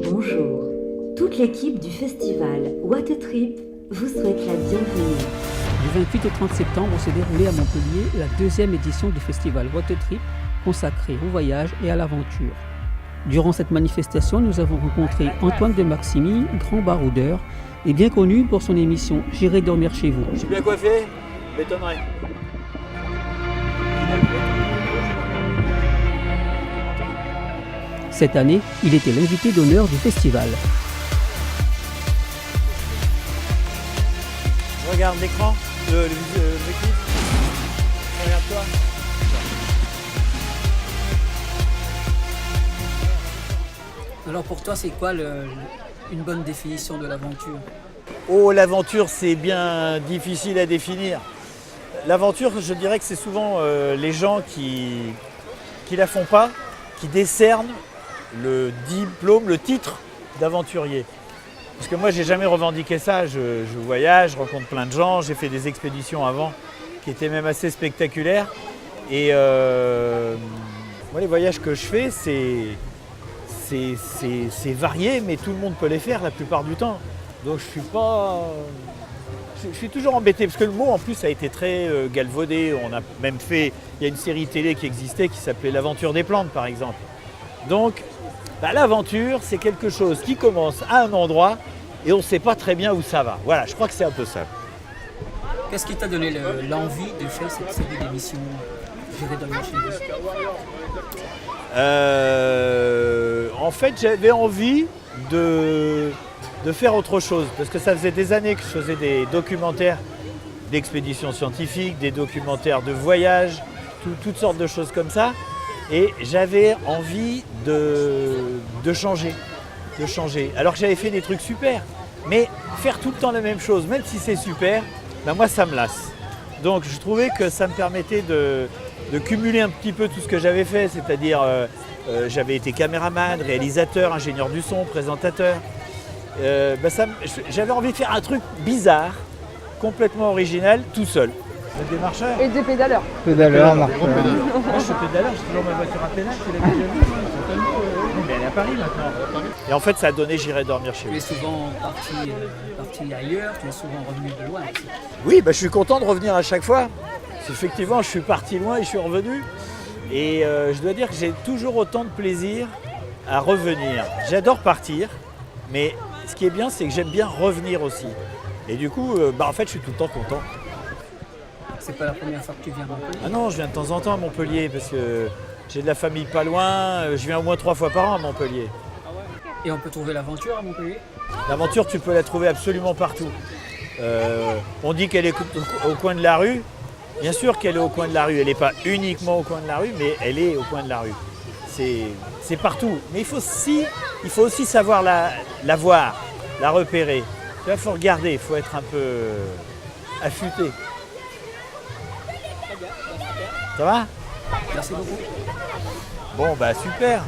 Bonjour, toute l'équipe du festival What a Trip vous souhaite la bienvenue. Du 28 au 30 septembre s'est déroulée à Montpellier la deuxième édition du festival What a Trip, consacrée au voyage et à l'aventure. Durant cette manifestation, nous avons rencontré Antoine de Maximi, grand baroudeur, et bien connu pour son émission J'irai dormir chez vous. Je suis bien coiffé, m'étonnerait. Cette année, il était l'invité d'honneur du festival. Regarde l'écran, le clip. Regarde-toi. Alors pour toi, c'est quoi une bonne définition de l'aventure ? Oh, l'aventure, c'est bien difficile à définir. L'aventure, je dirais que c'est souvent les gens qui la font pas, qui décernent le diplôme, le titre d'aventurier. Parce que moi, j'ai jamais revendiqué ça. Je voyage, je rencontre plein de gens, j'ai fait des expéditions avant qui étaient même assez spectaculaires. Et moi, les voyages que je fais, c'est varié, mais tout le monde peut les faire la plupart du temps. Donc je suis toujours embêté, parce que le mot en plus a été très galvaudé. On a même fait, il y a une série télé qui existait qui s'appelait L'Aventure des plantes par exemple. Donc l'aventure, c'est quelque chose qui commence à un endroit et on ne sait pas très bien où ça va. Voilà, je crois que c'est un peu ça. Qu'est-ce qui t'a donné l'envie de faire cette série d'émissions J'irai dormir chez vous ? En fait, j'avais envie de faire autre chose, parce que ça faisait des années que je faisais des documentaires d'expéditions scientifiques, des documentaires de voyage, toutes sortes de choses comme ça. Et j'avais envie de changer. Alors que j'avais fait des trucs super, mais faire tout le temps la même chose, même si c'est super, ben moi ça me lasse. Donc je trouvais que ça me permettait de cumuler un petit peu tout ce que j'avais fait, c'est-à-dire j'avais été caméraman, réalisateur, ingénieur du son, présentateur. J'avais envie de faire un truc bizarre, complètement original, tout seul. Des marcheurs. Et des pédaleurs. Pédaleurs, marcheurs. Moi je suis pédaleur, j'ai toujours ma voiture à pédale, c'est la déjà vue. Mais elle est à Paris maintenant. Et en fait ça a donné J'irai dormir chez vous. Tu es souvent parti ailleurs, tu es souvent revenu de loin aussi. Oui, je suis content de revenir à chaque fois. Effectivement, je suis parti loin et je suis revenu. Et je dois dire que j'ai toujours autant de plaisir à revenir. J'adore partir, mais ce qui est bien, c'est que j'aime bien revenir aussi. Et du coup, en fait, je suis tout le temps content. C'est pas la première fois que tu viens à Montpellier ? Ah non, je viens de temps en temps à Montpellier parce que j'ai de la famille pas loin. Je viens au moins 3 fois par an à Montpellier. Et on peut trouver l'aventure à Montpellier ? L'aventure, tu peux la trouver absolument partout. On dit qu'elle est au coin de la rue. Bien sûr qu'elle est au coin de la rue. Elle n'est pas uniquement au coin de la rue, mais elle est au coin de la rue. C'est partout. Mais il faut aussi savoir la voir, la repérer. Il faut regarder, il faut être un peu affûté. Ça va ? Merci beaucoup. Bon, super.